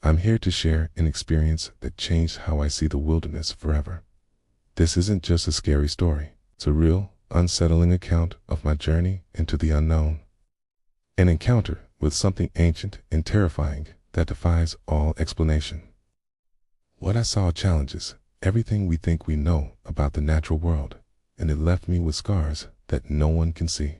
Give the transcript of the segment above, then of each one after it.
I'm here to share an experience that changed how I see the wilderness forever. This isn't just a scary story. It's a real, unsettling account of my journey into the unknown. An encounter with something ancient and terrifying that defies all explanation. What I saw challenges everything we think we know about the natural world, and it left me with scars that no one can see.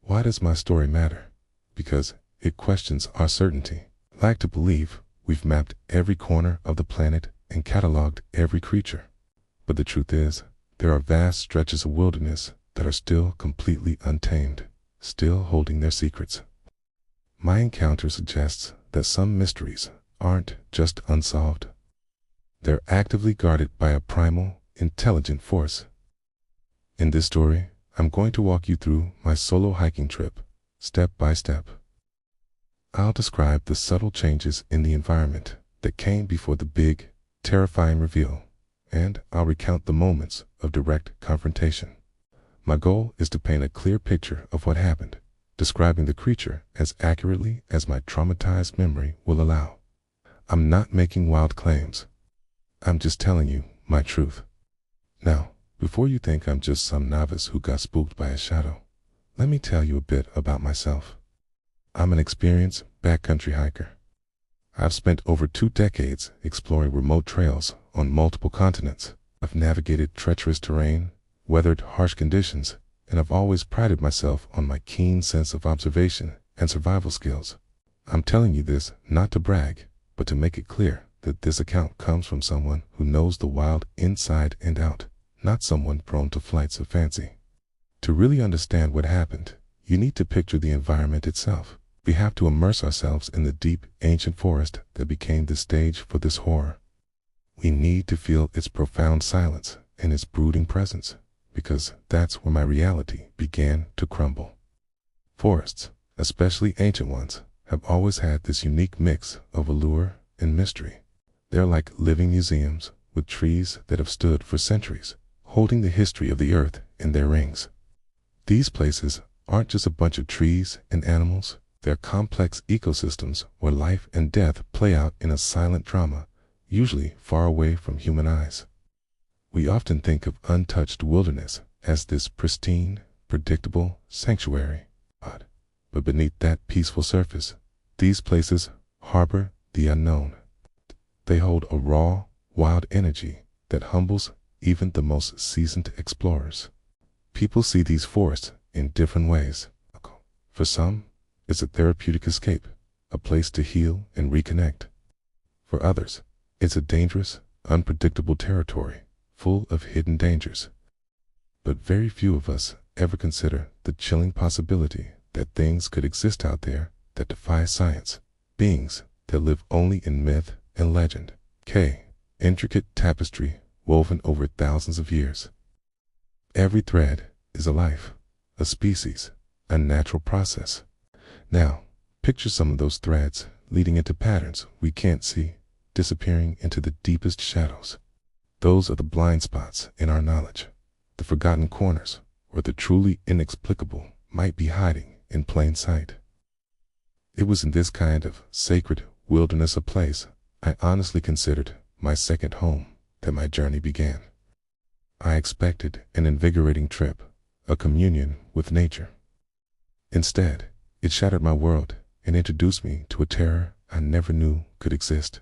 Why does my story matter? Because it questions our certainty. I like to believe we've mapped every corner of the planet and cataloged every creature. But the truth is, there are vast stretches of wilderness that are still completely untamed, still holding their secrets. My encounter suggests that some mysteries aren't just unsolved. They're actively guarded by a primal, intelligent force. In this story, I'm going to walk you through my solo hiking trip, step by step. I'll describe the subtle changes in the environment that came before the big, terrifying reveal, and I'll recount the moments of direct confrontation. My goal is to paint a clear picture of what happened, describing the creature as accurately as my traumatized memory will allow. I'm not making wild claims. I'm just telling you my truth. Now, before you think I'm just some novice who got spooked by a shadow, let me tell you a bit about myself. I'm an experienced backcountry hiker. I've spent over 2 decades exploring remote trails on multiple continents. I've navigated treacherous terrain, weathered harsh conditions, and I've always prided myself on my keen sense of observation and survival skills. I'm telling you this not to brag, but to make it clear that this account comes from someone who knows the wild inside and out, not someone prone to flights of fancy. To really understand what happened, you need to picture the environment itself. We have to immerse ourselves in the deep, ancient forest that became the stage for this horror. We need to feel its profound silence and its brooding presence, because that's where my reality began to crumble. Forests, especially ancient ones, have always had this unique mix of allure and mystery. They're like living museums with trees that have stood for centuries, holding the history of the earth in their rings. These places aren't just a bunch of trees and animals. They're complex ecosystems where life and death play out in a silent drama, usually far away from human eyes. We often think of untouched wilderness as this pristine, predictable sanctuary. But beneath that peaceful surface, these places harbor the unknown. They hold a raw, wild energy that humbles even the most seasoned explorers. People see these forests in different ways. For some, it's a therapeutic escape, a place to heal and reconnect. For others, it's a dangerous, unpredictable territory, full of hidden dangers. But very few of us ever consider the chilling possibility that things could exist out there that defy science, beings that live only in myth and legend. Intricate tapestry woven over thousands of years. Every thread is a life, a species, a natural process. Now, picture some of those threads leading into patterns we can't see, disappearing into the deepest shadows. Those are the blind spots in our knowledge, the forgotten corners, where the truly inexplicable might be hiding in plain sight. It was in this kind of sacred wilderness a place I honestly considered my second home that my journey began. I expected an invigorating trip, a communion with nature. Instead, it shattered my world and introduced me to a terror I never knew could exist.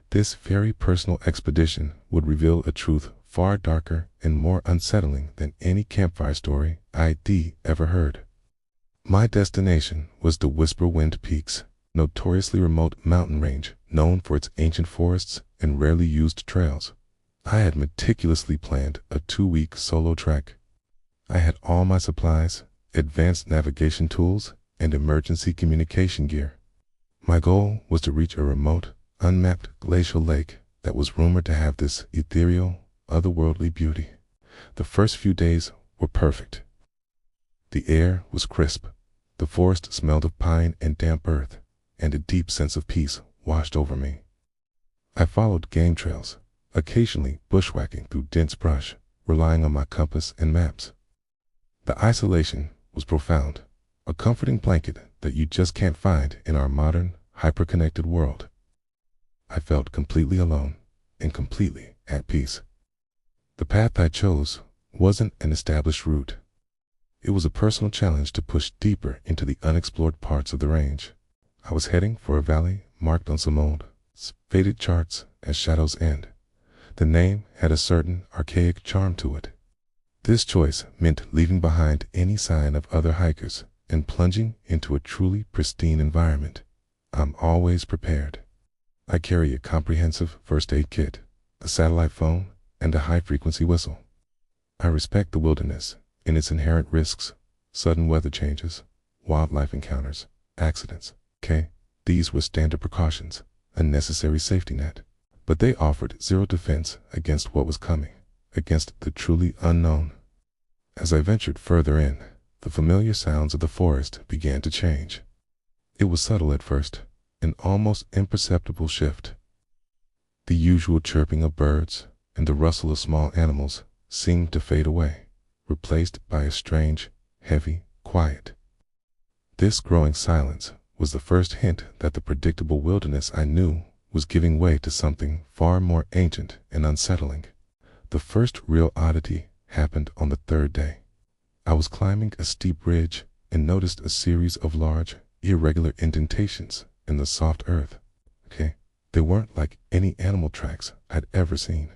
This very personal expedition would reveal a truth far darker and more unsettling than any campfire story I'd ever heard. My destination was the Whisperwind Peaks, notoriously remote mountain range known for its ancient forests and rarely used trails. I had meticulously planned a 2-week solo trek. I had all my supplies, advanced navigation tools, and emergency communication gear. My goal was to reach a remote, unmapped glacial lake that was rumored to have this ethereal, otherworldly beauty. The first few days were perfect. The air was crisp, the forest smelled of pine and damp earth, and a deep sense of peace washed over me. I followed game trails, occasionally bushwhacking through dense brush, relying on my compass and maps. The isolation was profound, a comforting blanket that you just can't find in our modern, hyper-connected world. I felt completely alone and completely at peace. The path I chose wasn't an established route. It was a personal challenge to push deeper into the unexplored parts of the range. I was heading for a valley marked on some old, faded charts as shadows end. The name had a certain archaic charm to it. This choice meant leaving behind any sign of other hikers and plunging into a truly pristine environment. I'm always prepared. I carry a comprehensive first aid kit, a satellite phone, and a high-frequency whistle. I respect the wilderness and its inherent risks, sudden weather changes, wildlife encounters, accidents. These were standard precautions, a necessary safety net, but they offered zero defense against what was coming, against the truly unknown. As I ventured further in, the familiar sounds of the forest began to change. It was subtle at first, an almost imperceptible shift. The usual chirping of birds and the rustle of small animals seemed to fade away, replaced by a strange, heavy quiet. This growing silence was the first hint that the predictable wilderness I knew was giving way to something far more ancient and unsettling. The first real oddity happened on the third day. I was climbing a steep ridge and noticed a series of large, irregular indentations in the soft earth. They weren't like any animal tracks I'd ever seen.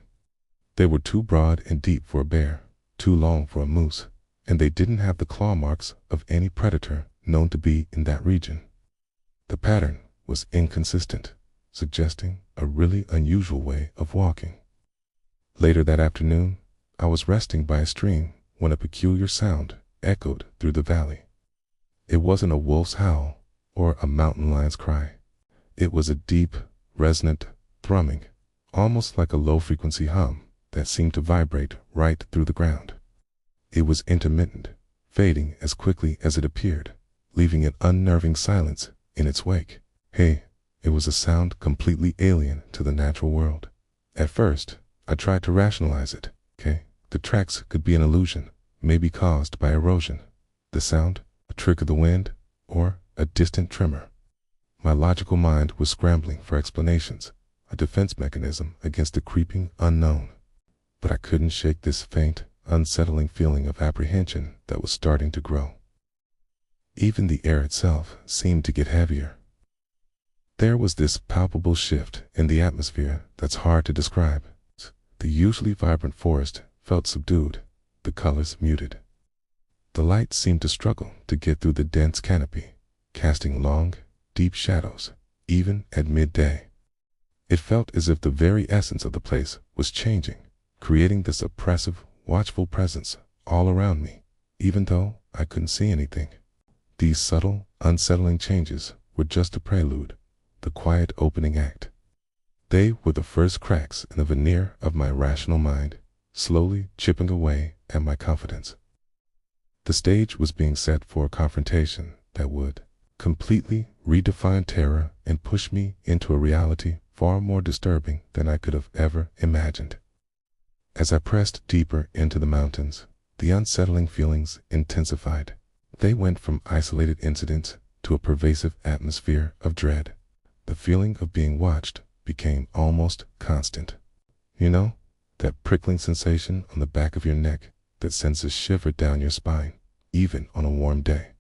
They were too broad and deep for a bear, too long for a moose, and they didn't have the claw marks of any predator known to be in that region. The pattern was inconsistent, suggesting a really unusual way of walking. Later that afternoon, I was resting by a stream when a peculiar sound echoed through the valley. It wasn't a wolf's howl or a mountain lion's cry. It was a deep, resonant thrumming, almost like a low-frequency hum that seemed to vibrate right through the ground. It was intermittent, fading as quickly as it appeared, leaving an unnerving silence in its wake. It was a sound completely alien to the natural world. At first, I tried to rationalize it. The tracks could be an illusion, maybe caused by erosion. The sound, a trick of the wind, or a distant tremor. My logical mind was scrambling for explanations, a defense mechanism against the creeping unknown. But I couldn't shake this faint, unsettling feeling of apprehension that was starting to grow. Even the air itself seemed to get heavier. There was this palpable shift in the atmosphere that's hard to describe. The usually vibrant forest felt subdued, the colors muted. The light seemed to struggle to get through the dense canopy, casting long, deep shadows, even at midday. It felt as if the very essence of the place was changing, creating this oppressive, watchful presence all around me, even though I couldn't see anything. These subtle, unsettling changes were just a prelude, the quiet opening act. They were the first cracks in the veneer of my rational mind, slowly chipping away at my confidence. The stage was being set for a confrontation that would completely redefine terror and push me into a reality far more disturbing than I could have ever imagined. As I pressed deeper into the mountains, the unsettling feelings intensified. They went from isolated incidents to a pervasive atmosphere of dread. The feeling of being watched became almost constant. That prickling sensation on the back of your neck that sends a shiver down your spine, even on a warm day.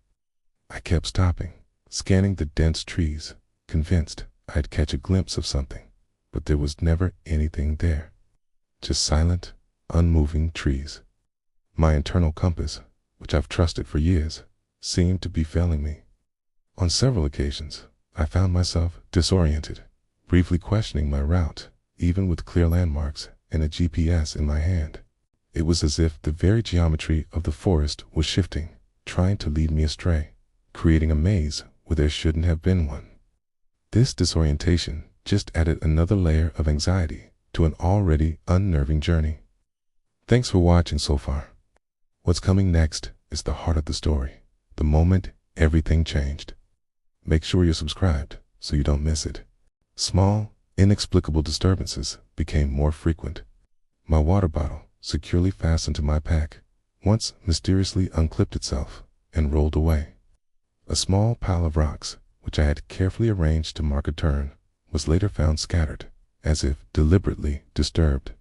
I kept stopping, scanning the dense trees, convinced I'd catch a glimpse of something, but there was never anything there. Just silent, unmoving trees. My internal compass, which I've trusted for years, seemed to be failing me. On several occasions, I found myself disoriented, briefly questioning my route, even with clear landmarks and a GPS in my hand. It was as if the very geometry of the forest was shifting, trying to lead me astray, creating a maze where there shouldn't have been one. This disorientation just added another layer of anxiety to an already unnerving journey. Thanks for watching so far. What's coming next is the heart of the story, the moment everything changed. Make sure you're subscribed so you don't miss it. Small, inexplicable disturbances became more frequent. My water bottle, securely fastened to my pack, once mysteriously unclipped itself and rolled away. A small pile of rocks, which I had carefully arranged to mark a turn, was later found scattered, as if deliberately disturbed.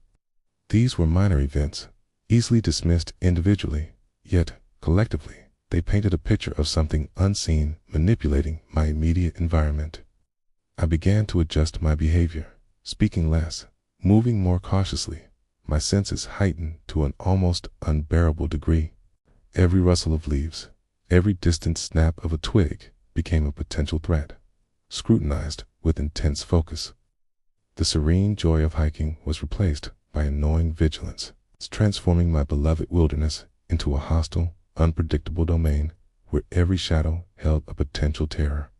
These were minor events, easily dismissed individually, yet, collectively, they painted a picture of something unseen manipulating my immediate environment. I began to adjust my behavior, speaking less, moving more cautiously, my senses heightened to an almost unbearable degree. Every rustle of leaves, every distant snap of a twig became a potential threat, scrutinized with intense focus. The serene joy of hiking was replaced by a gnawing vigilance, transforming my beloved wilderness into a hostile, unpredictable domain where every shadow held a potential terror.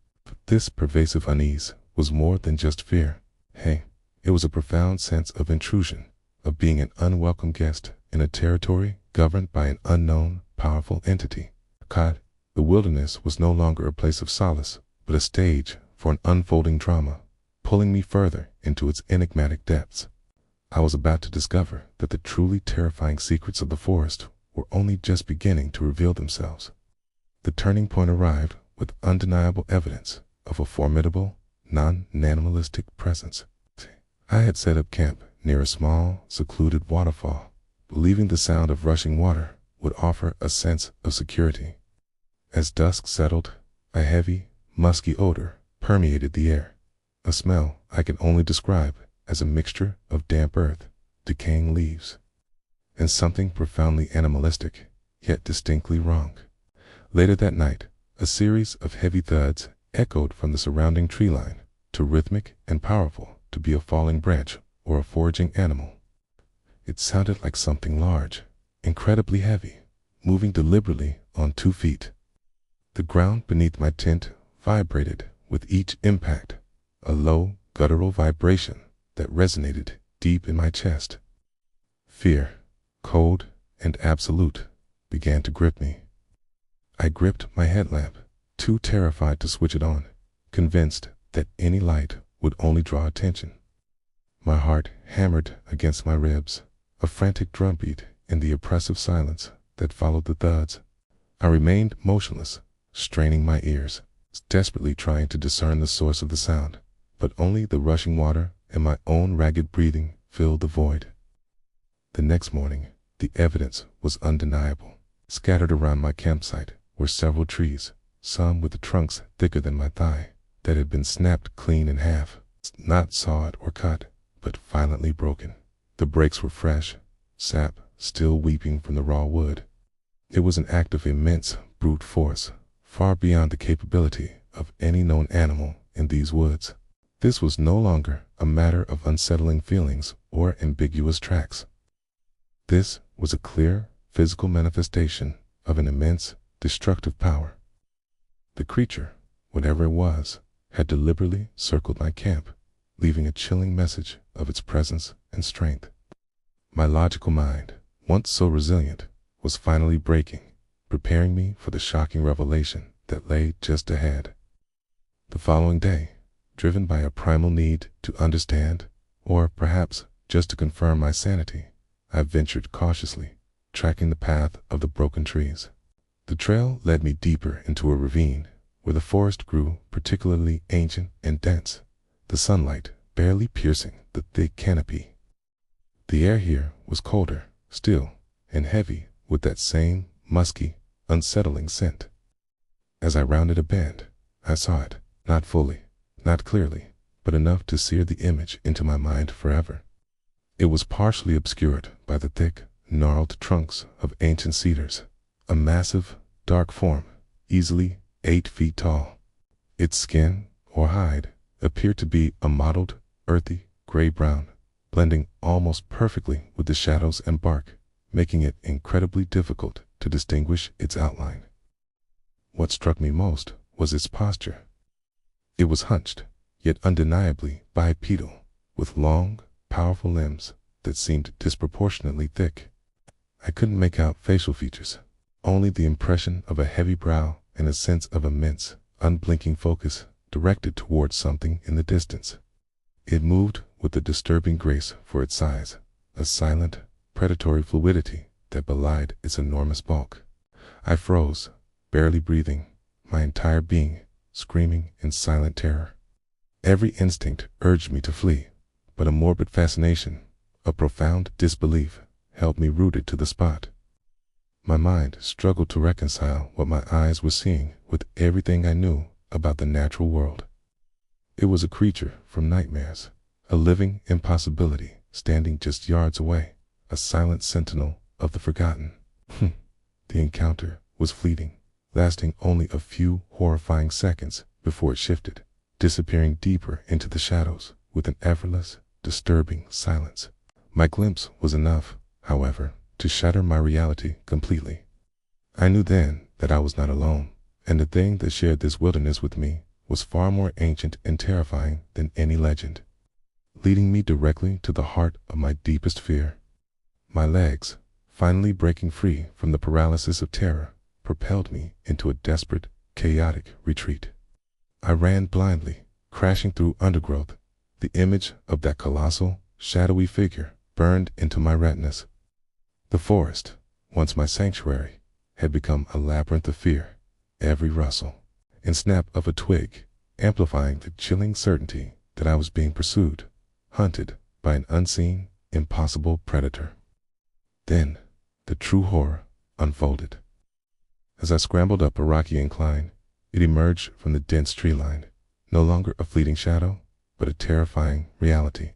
This pervasive unease was more than just fear. It was a profound sense of intrusion, of being an unwelcome guest in a territory governed by an unknown, powerful entity. The wilderness was no longer a place of solace, but a stage for an unfolding drama, pulling me further into its enigmatic depths. I was about to discover that the truly terrifying secrets of the forest were only just beginning to reveal themselves. The turning point arrived with undeniable evidence of a formidable, non-animalistic presence. I had set up camp near a small, secluded waterfall, believing the sound of rushing water would offer a sense of security. As dusk settled, a heavy, musky odor permeated the air, a smell I can only describe as a mixture of damp earth, decaying leaves, and something profoundly animalistic, yet distinctly wrong. Later that night, a series of heavy thuds echoed from the surrounding tree line, too rhythmic and powerful to be a falling branch or a foraging animal. It sounded like something large, incredibly heavy, moving deliberately on 2 feet. The ground beneath my tent vibrated with each impact, a low, guttural vibration that resonated deep in my chest. Fear, cold and absolute, began to grip me. I gripped my headlamp, too terrified to switch it on, convinced that any light would only draw attention. My heart hammered against my ribs, a frantic drumbeat in the oppressive silence that followed the thuds. I remained motionless, straining my ears, desperately trying to discern the source of the sound, but only the rushing water and my own ragged breathing filled the void. The next morning, the evidence was undeniable. Scattered around my campsite were several trees, some with the trunks thicker than my thigh, that had been snapped clean in half, not sawed or cut, but violently broken. The breaks were fresh, sap still weeping from the raw wood. It was an act of immense brute force, far beyond the capability of any known animal in these woods. This was no longer a matter of unsettling feelings or ambiguous tracks. This was a clear, physical manifestation of an immense, destructive power. The creature, whatever it was, had deliberately circled my camp, leaving a chilling message of its presence and strength. My logical mind, once so resilient, was finally breaking, preparing me for the shocking revelation that lay just ahead. The following day, driven by a primal need to understand, or perhaps just to confirm my sanity, I ventured cautiously, tracking the path of the broken trees. The trail led me deeper into a ravine, where the forest grew particularly ancient and dense, the sunlight barely piercing the thick canopy. The air here was colder, still, and heavy with that same musky, unsettling scent. As I rounded a bend, I saw it, not fully, not clearly, but enough to sear the image into my mind forever. It was partially obscured by the thick, gnarled trunks of ancient cedars, a massive, dark form, easily 8 feet tall. Its skin, or hide, appeared to be a mottled, earthy, gray-brown, blending almost perfectly with the shadows and bark, making it incredibly difficult to distinguish its outline. What struck me most was its posture. It was hunched, yet undeniably bipedal, with long, powerful limbs that seemed disproportionately thick. I couldn't make out facial features, only the impression of a heavy brow and a sense of immense, unblinking focus directed towards something in the distance. It moved with a disturbing grace for its size, a silent, predatory fluidity that belied its enormous bulk. I froze, barely breathing, my entire being screaming in silent terror. Every instinct urged me to flee, but a morbid fascination, a profound disbelief, held me rooted to the spot. My mind struggled to reconcile what my eyes were seeing with everything I knew about the natural world. It was a creature from nightmares, a living impossibility standing just yards away, a silent sentinel of the forgotten. The encounter was fleeting, lasting only a few horrifying seconds before it shifted, disappearing deeper into the shadows with an effortless, disturbing silence. My glimpse was enough, however, to shatter my reality completely. I knew then that I was not alone, and the thing that shared this wilderness with me was far more ancient and terrifying than any legend, leading me directly to the heart of my deepest fear. My legs, finally breaking free from the paralysis of terror, propelled me into a desperate, chaotic retreat. I ran blindly, crashing through undergrowth. The image of that colossal, shadowy figure burned into my retinas. The forest, once my sanctuary, had become a labyrinth of fear, every rustle and snap of a twig amplifying the chilling certainty that I was being pursued, hunted by an unseen, impossible predator. Then, the true horror unfolded. As I scrambled up a rocky incline, it emerged from the dense tree line, no longer a fleeting shadow, but a terrifying reality.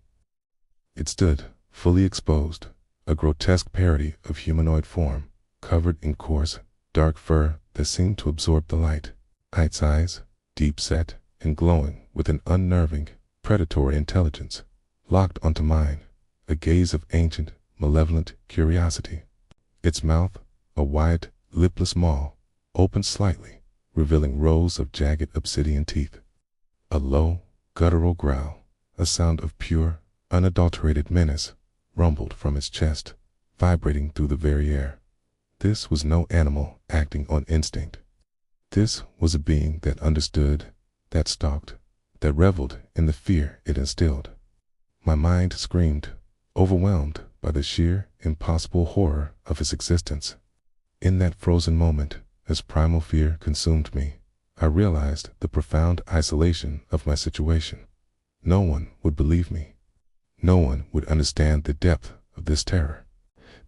It stood, fully exposed, a grotesque parody of humanoid form, covered in coarse, dark fur that seemed to absorb the light. Its eyes, deep-set and glowing with an unnerving, predatory intelligence, locked onto mine, a gaze of ancient, malevolent curiosity. Its mouth, a wide, lipless maw, opened slightly, revealing rows of jagged obsidian teeth. A low, guttural growl, a sound of pure, unadulterated menace, rumbled from its chest, vibrating through the very air. This was no animal acting on instinct. This was a being that understood, that stalked, that reveled in the fear it instilled. My mind screamed, overwhelmed by the sheer, impossible horror of its existence. In that frozen moment, as primal fear consumed me, I realized the profound isolation of my situation. No one would believe me. No one would understand the depth of this terror.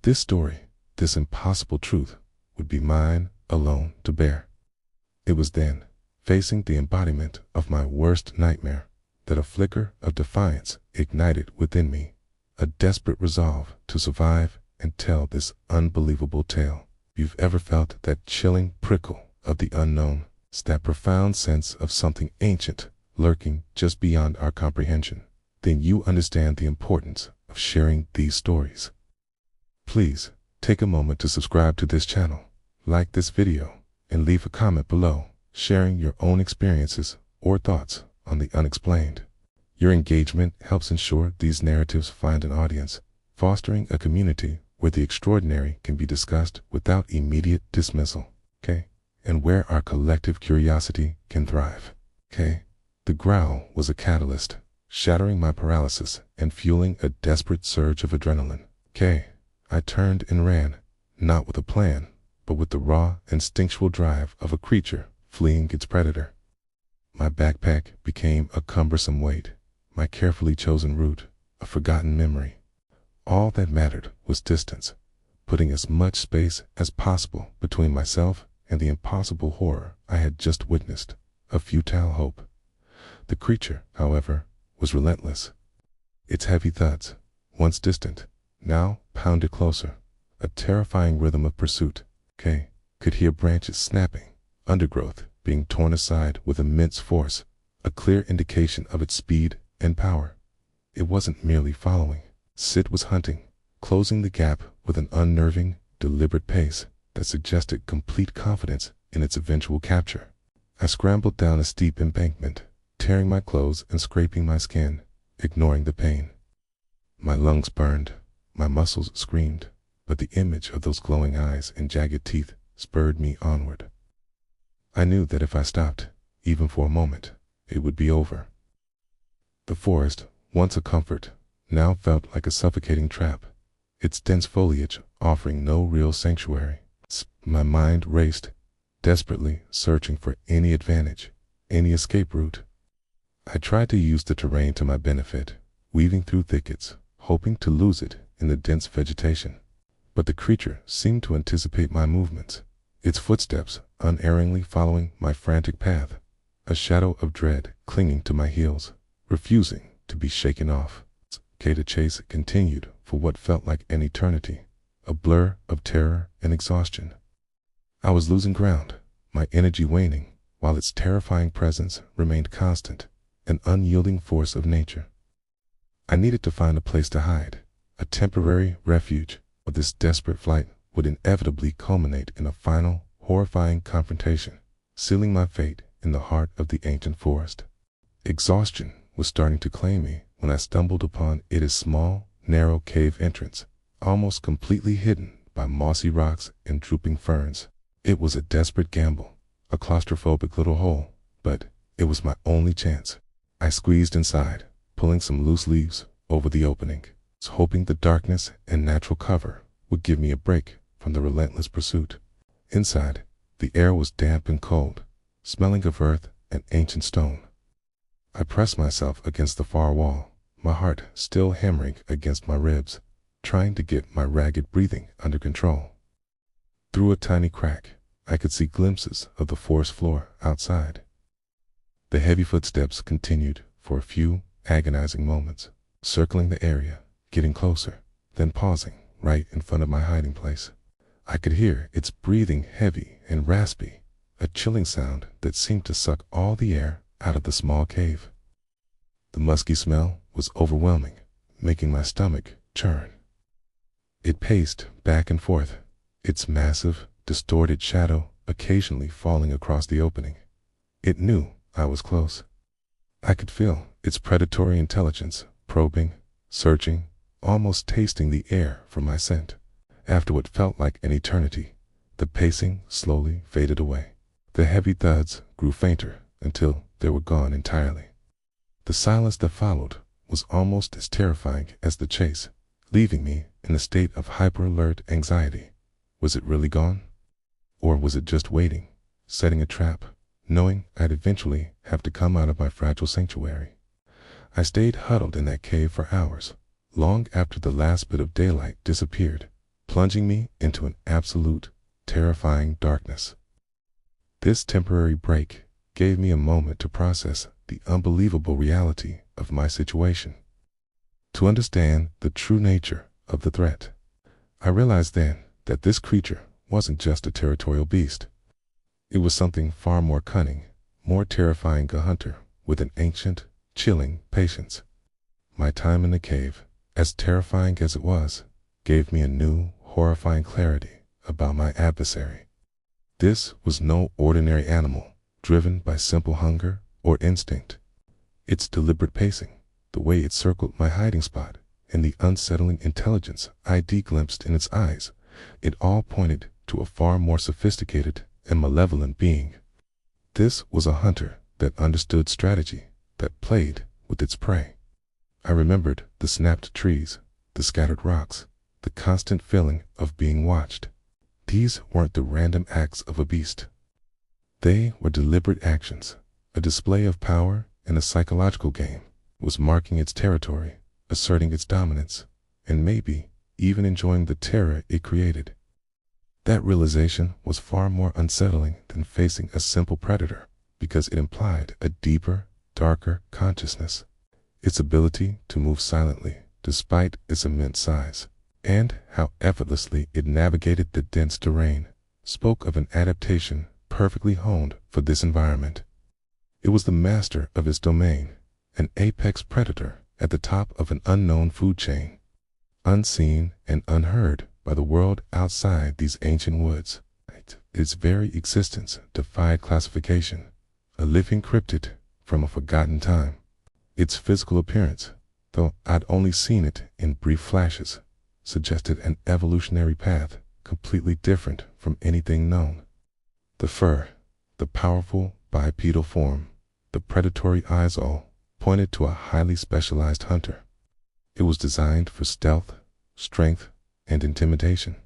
This story, this impossible truth, would be mine alone to bear. It was then, facing the embodiment of my worst nightmare, that a flicker of defiance ignited within me, a desperate resolve to survive and tell this unbelievable tale. You've ever felt that chilling prickle of the unknown, that profound sense of something ancient lurking just beyond our comprehension, then you understand the importance of sharing these stories. Please take a moment to subscribe to this channel, like this video, and leave a comment below, sharing your own experiences or thoughts on the unexplained. Your engagement helps ensure these narratives find an audience, fostering a community where the extraordinary can be discussed without immediate dismissal, and where our collective curiosity can thrive, The growl was a catalyst, shattering my paralysis and fueling a desperate surge of adrenaline, I turned and ran, not with a plan, but with the raw, instinctual drive of a creature fleeing its predator. My backpack became a cumbersome weight, my carefully chosen route, a forgotten memory. All that mattered was distance, putting as much space as possible between myself and the impossible horror I had just witnessed, a futile hope. The creature, however, was relentless. Its heavy thuds, once distant, now pounded closer, a terrifying rhythm of pursuit. Could hear branches snapping, undergrowth being torn aside with immense force, a clear indication of its speed and power. It wasn't merely following. It was hunting, closing the gap with an unnerving, deliberate pace that suggested complete confidence in its eventual capture. I scrambled down a steep embankment, tearing my clothes and scraping my skin, ignoring the pain. My lungs burned, my muscles screamed, but the image of those glowing eyes and jagged teeth spurred me onward. I knew that if I stopped, even for a moment, it would be over. The forest, once a comfort, now felt like a suffocating trap, its dense foliage offering no real sanctuary. My mind raced, desperately searching for any advantage, any escape route. I tried to use the terrain to my benefit, weaving through thickets, hoping to lose it in the dense vegetation. But the creature seemed to anticipate my movements, its footsteps unerringly following my frantic path, a shadow of dread clinging to my heels, refusing to be shaken off. The chase continued for what felt like an eternity, a blur of terror and exhaustion. I was losing ground, my energy waning, while its terrifying presence remained constant, an unyielding force of nature. I needed to find a place to hide, a temporary refuge, or this desperate flight would inevitably culminate in a final, horrifying confrontation, sealing my fate in the heart of the ancient forest. Exhaustion was starting to claim me when I stumbled upon its small, narrow cave entrance, almost completely hidden by mossy rocks and drooping ferns. It was a desperate gamble, a claustrophobic little hole, but it was my only chance. I squeezed inside, pulling some loose leaves over the opening, hoping the darkness and natural cover would give me a break from the relentless pursuit. Inside, the air was damp and cold, smelling of earth and ancient stone. I pressed myself against the far wall, my heart still hammering against my ribs, trying to get my ragged breathing under control. Through a tiny crack, I could see glimpses of the forest floor outside. The heavy footsteps continued for a few agonizing moments, circling the area, getting closer, then pausing right in front of my hiding place. I could hear its breathing heavy and raspy, a chilling sound that seemed to suck all the air out of the small cave. The musky smell was overwhelming, making my stomach churn. It paced back and forth, its massive, distorted shadow occasionally falling across the opening. It knew I was close. I could feel its predatory intelligence, probing, searching, almost tasting the air for my scent. After what felt like an eternity, the pacing slowly faded away. The heavy thuds grew fainter until they were gone entirely. The silence that followed was almost as terrifying as the chase, leaving me in a state of hyper-alert anxiety. Was it really gone? Or was it just waiting, setting a trap, knowing I'd eventually have to come out of my fragile sanctuary? I stayed huddled in that cave for hours, long after the last bit of daylight disappeared, plunging me into an absolute, terrifying darkness. This temporary break gave me a moment to process the unbelievable reality of my situation, to understand the true nature of the threat. I realized then that this creature wasn't just a territorial beast. It was something far more cunning, more terrifying, a hunter with an ancient, chilling patience. My time in the cave, as terrifying as it was, gave me a new, horrifying clarity about my adversary. This was no ordinary animal, driven by simple hunger or instinct. Its deliberate pacing, the way it circled my hiding spot, and the unsettling intelligence I glimpsed in its eyes, it all pointed to a far more sophisticated and malevolent being. This was a hunter that understood strategy, that played with its prey. I remembered the snapped trees, the scattered rocks, the constant feeling of being watched. These weren't the random acts of a beast. They were deliberate actions, a display of power and a psychological game. Was marking its territory, asserting its dominance, and maybe even enjoying the terror it created. That realization was far more unsettling than facing a simple predator, because it implied a deeper, darker consciousness. Its ability to move silently, despite its immense size, and how effortlessly it navigated the dense terrain, spoke of an adaptation perfectly honed for this environment. It was the master of its domain, an apex predator at the top of an unknown food chain, unseen and unheard by the world outside these ancient woods. Its very existence defied classification, a living cryptid from a forgotten time. Its physical appearance, though I'd only seen it in brief flashes, suggested an evolutionary path completely different from anything known. The fur, the powerful bipedal form, the predatory eyes all pointed to a highly specialized hunter. It was designed for stealth, strength, and intimidation.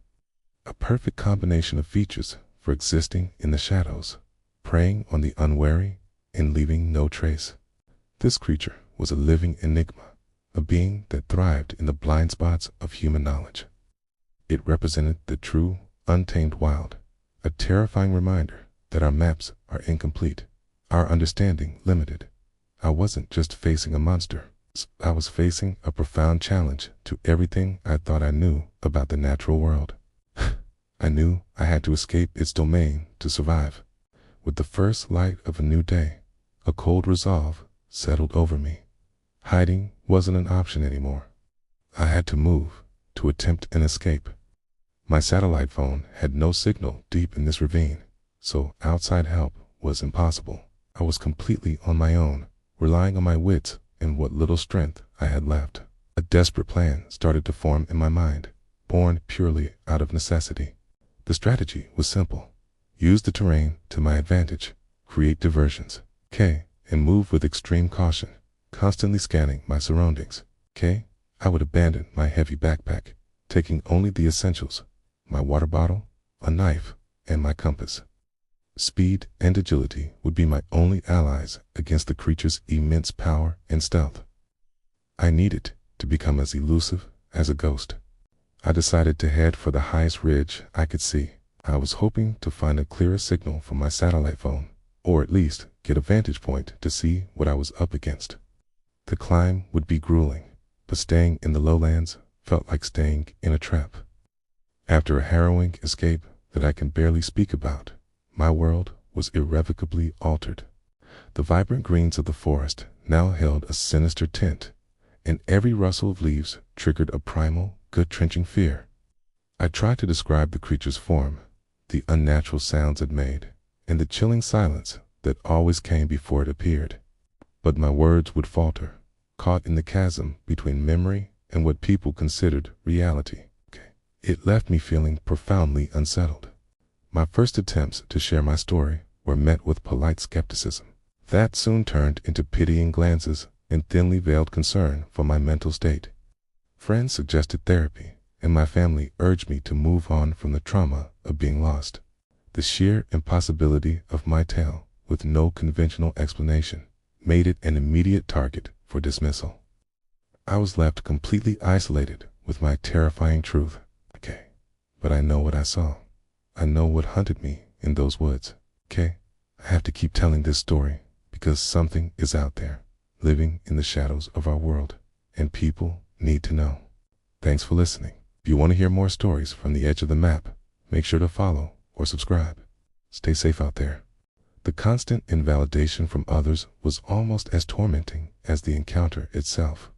A perfect combination of features for existing in the shadows, preying on the unwary and leaving no trace. This creature was a living enigma, a being that thrived in the blind spots of human knowledge. It represented the true, untamed wild, a terrifying reminder that our maps are incomplete, our understanding limited. I wasn't just facing a monster. I was facing a profound challenge to everything I thought I knew about the natural world. I knew I had to escape its domain to survive. With the first light of a new day, a cold resolve settled over me. Hiding wasn't an option anymore. I had to move, to attempt an escape. My satellite phone had no signal deep in this ravine, so outside help was impossible. I was completely on my own, relying on my wits and what little strength I had left. A desperate plan started to form in my mind, born purely out of necessity. The strategy was simple. Use the terrain to my advantage, create diversions, and move with extreme caution, constantly scanning my surroundings. I would abandon my heavy backpack, taking only the essentials, my water bottle, a knife, and my compass. Speed and agility would be my only allies against the creature's immense power and stealth. I needed to become as elusive as a ghost. I decided to head for the highest ridge I could see. I was hoping to find a clearer signal from my satellite phone, or at least get a vantage point to see what I was up against. The climb would be grueling, but staying in the lowlands felt like staying in a trap. After a harrowing escape that I can barely speak about, my world was irrevocably altered. The vibrant greens of the forest now held a sinister tint, and every rustle of leaves triggered a primal, gut-wrenching fear. I tried to describe the creature's form, the unnatural sounds it made, and the chilling silence that always came before it appeared. But my words would falter, caught in the chasm between memory and what people considered reality. It left me feeling profoundly unsettled. My first attempts to share my story were met with polite skepticism. That soon turned into pitying glances and thinly veiled concern for my mental state. Friends suggested therapy, and my family urged me to move on from the trauma of being lost. The sheer impossibility of my tale, with no conventional explanation, made it an immediate target for dismissal. I was left completely isolated with my terrifying truth. But I know what I saw. I know what hunted me in those woods. I have to keep telling this story because something is out there, living in the shadows of our world, and people need to know. Thanks for listening. If you want to hear more stories from the edge of the map, make sure to follow or subscribe. Stay safe out there. The constant invalidation from others was almost as tormenting as the encounter itself.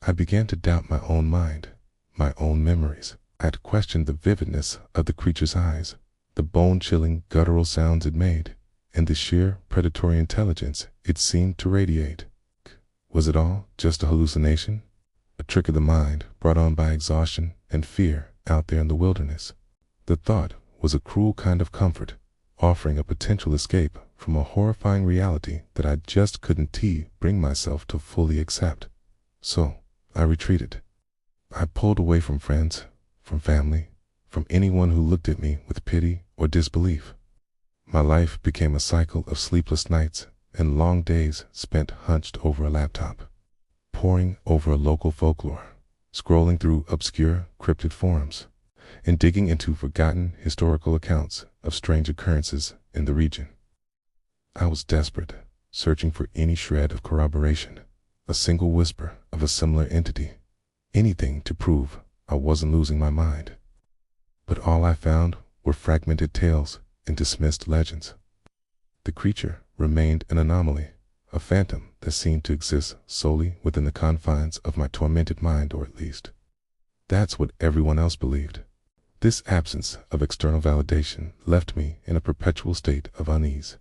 I began to doubt my own mind, my own memories. I had questioned the vividness of the creature's eyes, the bone-chilling guttural sounds it made, and the sheer predatory intelligence it seemed to radiate. Was it all just a hallucination? A trick of the mind brought on by exhaustion and fear out there in the wilderness? The thought was a cruel kind of comfort, offering a potential escape from a horrifying reality that I just couldn't bring myself to fully accept. So I retreated. I pulled away from friends, from family, from anyone who looked at me with pity or disbelief. My life became a cycle of sleepless nights and long days spent hunched over a laptop, poring over a local folklore, scrolling through obscure cryptid forums, and digging into forgotten historical accounts of strange occurrences in the region. I was desperate, searching for any shred of corroboration, a single whisper of a similar entity, anything to prove I wasn't losing my mind. But all I found were fragmented tales and dismissed legends. The creature remained an anomaly, a phantom that seemed to exist solely within the confines of my tormented mind, or at least that's what everyone else believed. This absence of external validation left me in a perpetual state of unease.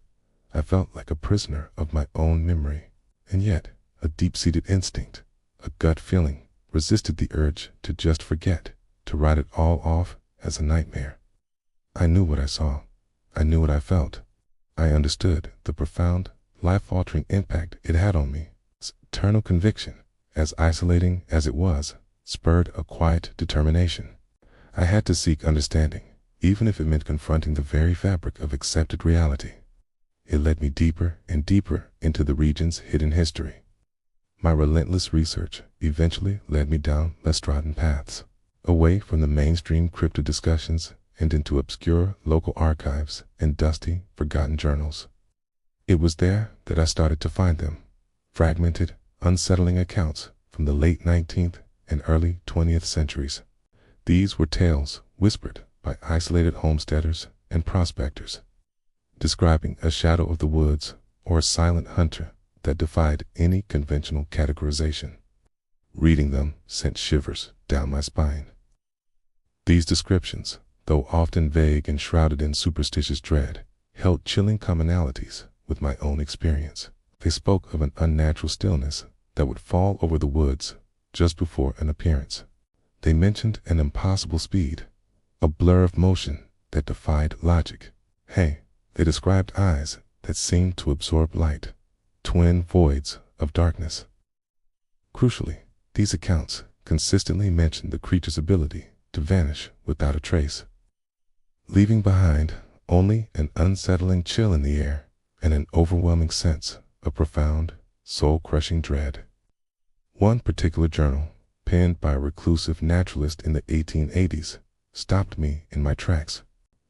I felt like a prisoner of my own memory, and yet a deep-seated instinct, a gut feeling, resisted the urge to just forget, to write it all off as a nightmare. I knew what I saw. I knew what I felt. I understood the profound, life-altering impact it had on me. Its eternal conviction, as isolating as it was, spurred a quiet determination. I had to seek understanding, even if it meant confronting the very fabric of accepted reality. It led me deeper and deeper into the region's hidden history. My relentless research eventually led me down less trodden paths, away from the mainstream cryptid discussions and into obscure local archives and dusty, forgotten journals. It was there that I started to find them, fragmented, unsettling accounts from the late 19th and early 20th centuries. These were tales whispered by isolated homesteaders and prospectors, describing a shadow of the woods or a silent hunter that defied any conventional categorization. Reading them sent shivers down my spine. These descriptions, though often vague and shrouded in superstitious dread, held chilling commonalities with my own experience. They spoke of an unnatural stillness that would fall over the woods just before an appearance. They mentioned an impossible speed, a blur of motion that defied logic. They described eyes that seemed to absorb light, twin voids of darkness. Crucially, these accounts consistently mentioned the creature's ability to vanish without a trace, leaving behind only an unsettling chill in the air and an overwhelming sense of profound, soul-crushing dread. One particular journal, penned by a reclusive naturalist in the 1880s, stopped me in my tracks.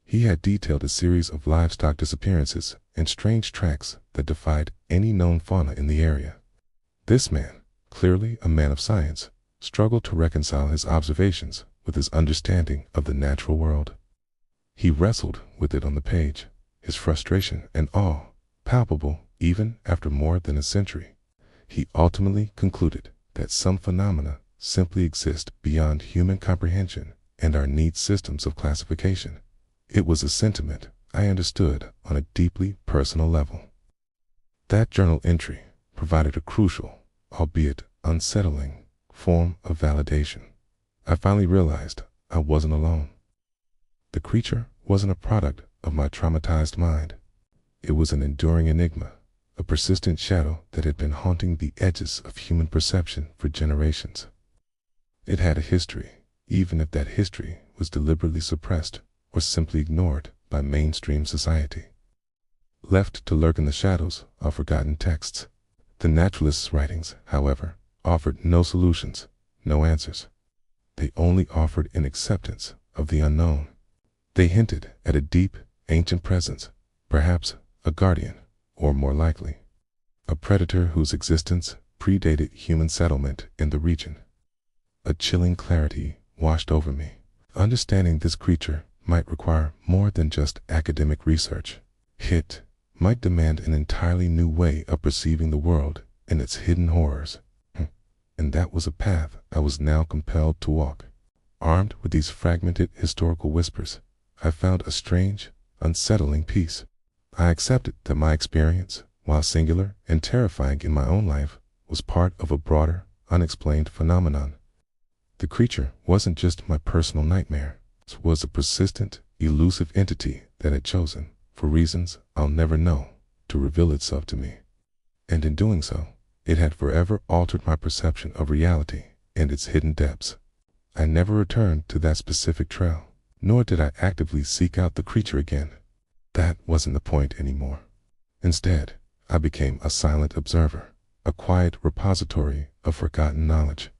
He had detailed a series of livestock disappearances and strange tracks that defied any known fauna in the area. This man, clearly a man of science, struggled to reconcile his observations with his understanding of the natural world. He wrestled with it on the page, his frustration and awe palpable even after more than a century. He ultimately concluded that some phenomena simply exist beyond human comprehension and are neat systems of classification. It was a sentiment I understood on a deeply personal level. That journal entry provided a crucial, albeit unsettling, form of validation. I finally realized I wasn't alone. The creature wasn't a product of my traumatized mind. It was an enduring enigma, a persistent shadow that had been haunting the edges of human perception for generations. It had a history, even if that history was deliberately suppressed or simply ignored by mainstream society. Left to lurk in the shadows of forgotten texts, the naturalist's writings, however, offered no solutions, no answers. They only offered an acceptance of the unknown. They hinted at a deep, ancient presence, perhaps a guardian, or more likely, a predator whose existence predated human settlement in the region. A chilling clarity washed over me. Understanding this creature might require more than just academic research. It might demand an entirely new way of perceiving the world and its hidden horrors. And that was a path I was now compelled to walk. Armed with these fragmented historical whispers, I found a strange, unsettling peace. I accepted that my experience, while singular and terrifying in my own life, was part of a broader, unexplained phenomenon. The creature wasn't just my personal nightmare. It was a persistent, elusive entity that had chosen, for reasons I'll never know, to reveal itself to me. And in doing so, it had forever altered my perception of reality and its hidden depths. I never returned to that specific trail, nor did I actively seek out the creature again. That wasn't the point anymore. Instead, I became a silent observer, a quiet repository of forgotten knowledge.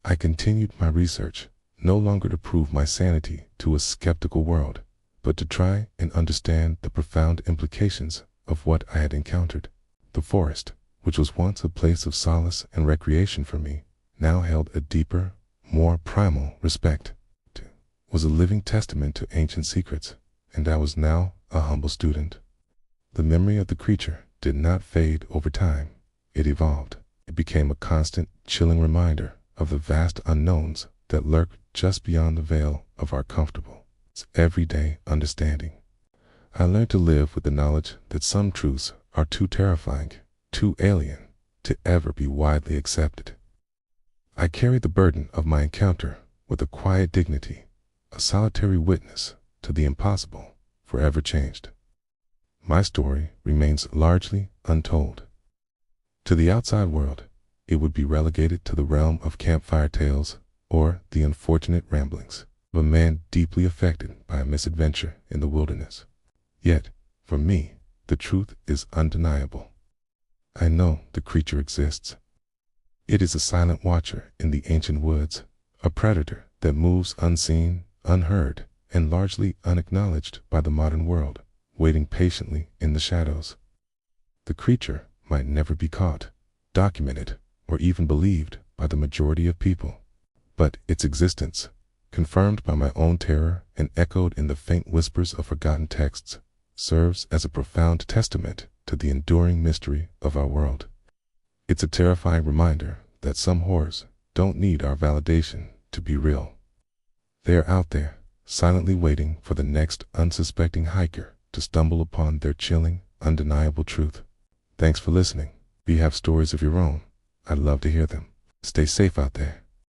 I continued my research, no longer to prove my sanity to a skeptical world, but to try and understand the profound implications of what I had encountered. The forest, which was once a place of solace and recreation for me, now held a deeper, more primal respect. It was a living testament to ancient secrets, and I was now a humble student. The memory of the creature did not fade over time. It evolved. It became a constant, chilling reminder of the vast unknowns that lurk just beyond the veil of our comfortable, everyday understanding. I learned to live with the knowledge that some truths are too terrifying, too alien, to ever be widely accepted. I carried the burden of my encounter with a quiet dignity, a solitary witness to the impossible, forever changed. My story remains largely untold. To the outside world, it would be relegated to the realm of campfire tales or the unfortunate ramblings of a man deeply affected by a misadventure in the wilderness. Yet, for me, the truth is undeniable. I know the creature exists. It is a silent watcher in the ancient woods, a predator that moves unseen, unheard, and largely unacknowledged by the modern world, waiting patiently in the shadows. The creature might never be caught, documented, or even believed by the majority of people. But its existence, confirmed by my own terror and echoed in the faint whispers of forgotten texts, serves as a profound testament to the enduring mystery of our world. It's a terrifying reminder that some horrors don't need our validation to be real. They're out there, silently waiting for the next unsuspecting hiker to stumble upon their chilling, undeniable truth. Thanks for listening. If you have stories of your own, I'd love to hear them. Stay safe out there.